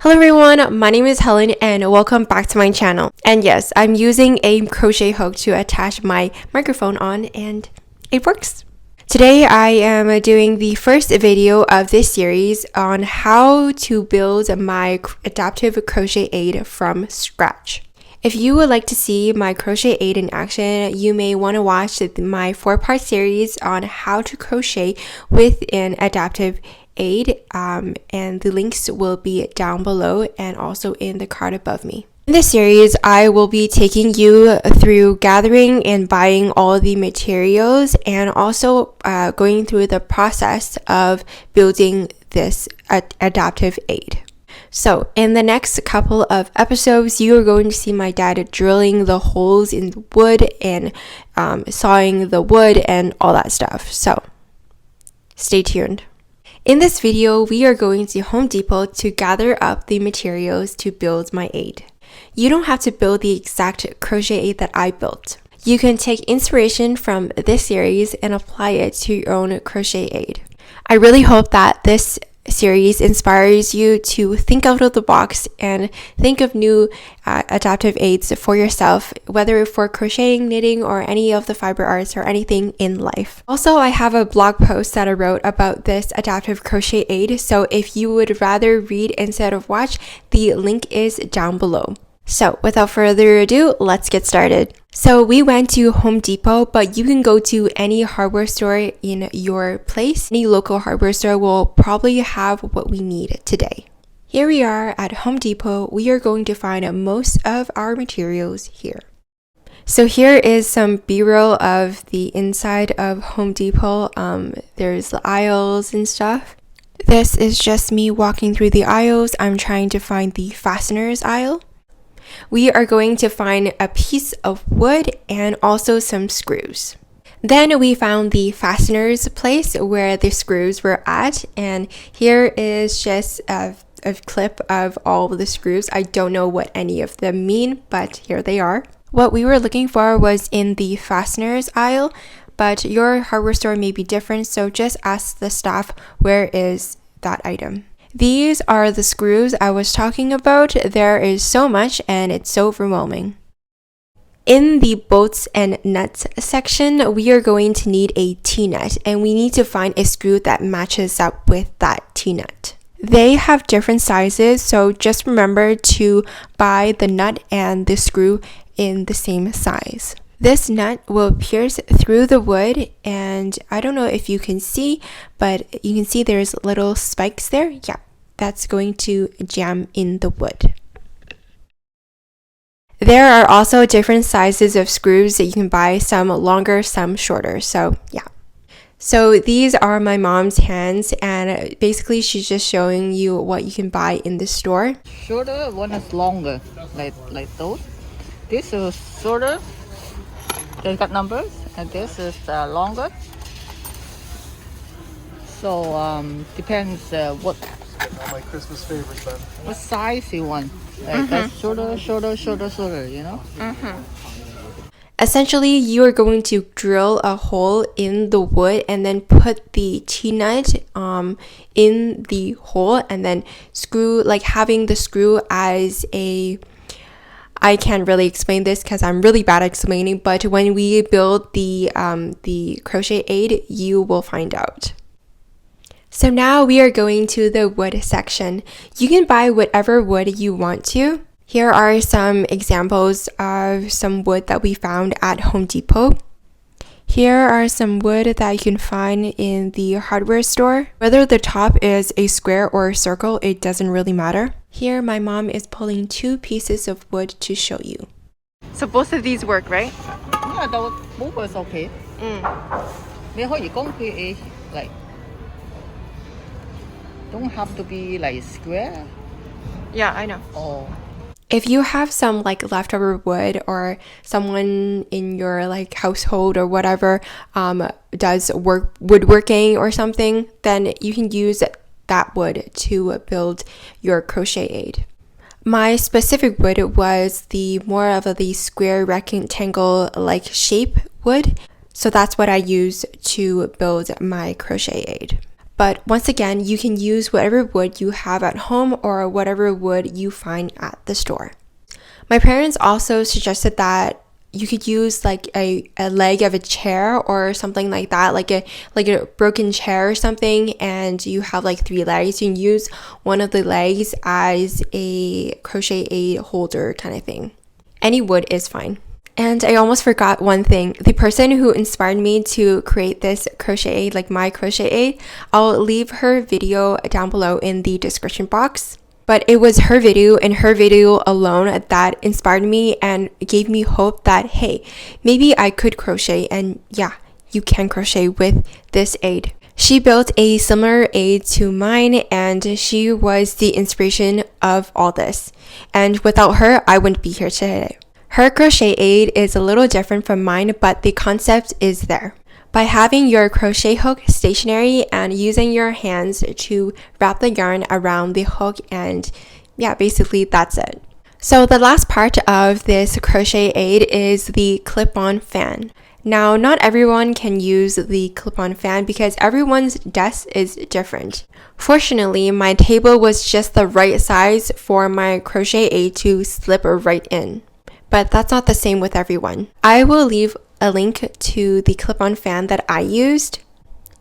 Hello everyone, my name is Helen and welcome back to my channel. And yes, I'm using a crochet hook to attach my microphone on and it works. Today I am doing the first video of this series on how to build my adaptive crochet aid from scratch. If you would like to see my crochet aid in action, you may want to watch my 4-part series on how to crochet with an adaptive aid, and the links will be down below and also in the card above me. In this series, I will be taking you through gathering and buying all the materials and also going through the process of building this adaptive aid. So in the next couple of episodes, you are going to see my dad drilling the holes in the wood and sawing the wood and all that stuff. So stay tuned. In this video, we are going to Home Depot to gather up the materials to build my aid. You don't have to build the exact crochet aid that I built. You can take inspiration from this series and apply it to your own crochet aid. I really hope that this series inspires you to think out of the box and think of new adaptive aids for yourself, whether for crocheting, knitting, or any of the fiber arts or anything in life. Also, I have a blog post that I wrote about this adaptive crochet aid, so if you would rather read instead of watch, the link is down below. So without further ado, let's get started. So we went to Home Depot, but you can go to any hardware store in your place. Any local hardware store will probably have what we need today. Here we are at Home Depot. We are going to find most of our materials here. So here is some B-roll of the inside of Home Depot. There's the aisles and stuff. This is just me walking through the aisles. I'm trying to find the fasteners aisle. We are going to find a piece of wood and also some screws. Then we found the fasteners place where the screws were at, and here is just a clip of all the screws. I don't know what any of them mean, but here they are. What we were looking for was in the fasteners aisle, but your hardware store may be different, so just ask the staff where is that item. These are the screws I was talking about. There is so much and it's so overwhelming. In the bolts and nuts section, we are going to need a T-nut and we need to find a screw that matches up with that T-nut. They have different sizes, so just remember to buy the nut and the screw in the same size. This nut will pierce through the wood, and I don't know if you can see, but you can see there's little spikes there. Yeah, that's going to jam in the wood. There are also different sizes of screws that you can buy, some longer, some shorter. So yeah. So these are my mom's hands, and basically she's just showing you what you can buy in the store. Shorter one is longer, like those. This is shorter. They got numbers, and this is longer. So depends what. All my Christmas favorites then. What size you want? Like that's shorter, you know? Essentially, you are going to drill a hole in the wood and then put the T-nut in the hole and then screw, like having the screw as a... I can't really explain this because I'm really bad at explaining, but when we build the crochet aid, you will find out. So now we are going to the wood section. You can buy whatever wood you want to. Here are some examples of some wood that we found at Home Depot. Here are some wood that you can find in the hardware store. Whether the top is a square or a circle, it doesn't really matter. Here, my mom is pulling 2 pieces of wood to show you. So both of these work, right? Yeah, both is okay. 你可以講佢 like don't have to be like square. Yeah, I know. Oh. If you have some like leftover wood or someone in your like household or whatever does woodworking or something, then you can use that wood to build your crochet aid. My specific wood was the more of the square rectangle like shape wood, so that's what I use to build my crochet aid. But once again, you can use whatever wood you have at home or whatever wood you find at the store. My parents also suggested that you could use like a leg of a chair or something like that, like a broken chair or something, and you have like 3 legs. You can use one of the legs as a crochet aid holder kind of thing. Any wood is fine. And I almost forgot one thing. The person who inspired me to create this crochet aid, like my crochet aid, I'll leave her video down below in the description box. But it was her video and her video alone that inspired me and gave me hope that, hey, maybe I could crochet, and yeah, you can crochet with this aid. She built a similar aid to mine, and she was the inspiration of all this. And without her, I wouldn't be here today. Her crochet aid is a little different from mine, but the concept is there. By having your crochet hook stationary and using your hands to wrap the yarn around the hook, and yeah, basically that's it. So the last part of this crochet aid is the clip-on fan. Now, not everyone can use the clip-on fan because everyone's desk is different. Fortunately, my table was just the right size for my crochet aid to slip right in. But that's not the same with everyone. I will leave a link to the clip-on fan that I used.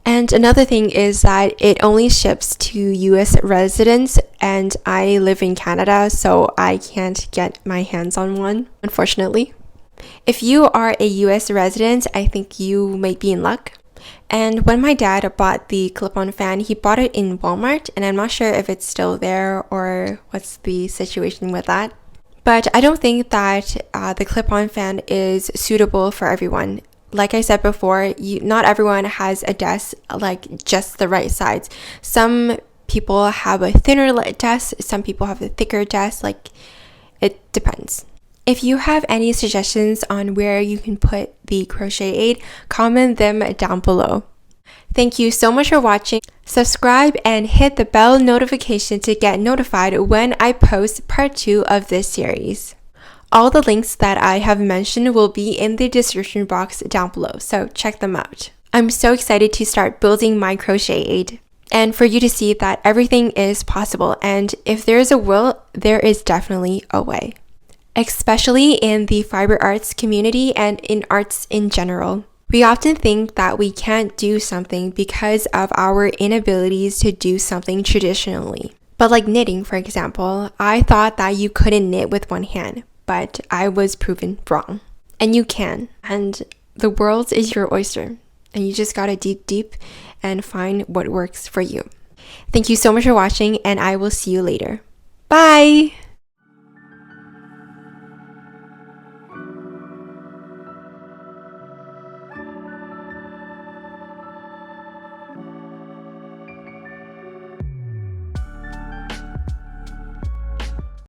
And another thing is that it only ships to US residents, and I live in Canada, so I can't get my hands on one, unfortunately. If you are a US resident, I think you might be in luck. And when my dad bought the clip-on fan, he bought it in Walmart, and I'm not sure if it's still there or what's the situation with that. But I don't think that the clip-on fan is suitable for everyone. Like I said before, not everyone has a desk like just the right size. Some people have a thinner desk, some people have a thicker desk, like it depends. If you have any suggestions on where you can put the crochet aid, comment them down below. Thank you so much for watching. Subscribe and hit the bell notification to get notified when I post part 2 of this series. All the links that I have mentioned will be in the description box down below, so check them out. I'm so excited to start building my crochet aid and for you to see that everything is possible, and if there is a will, there is definitely a way. Especially in the fiber arts community and in arts in general. We often think that we can't do something because of our inabilities to do something traditionally. But like knitting, for example, I thought that you couldn't knit with one hand, but I was proven wrong. And you can. And the world is your oyster. And you just gotta dig deep and find what works for you. Thank you so much for watching, and I will see you later. Bye!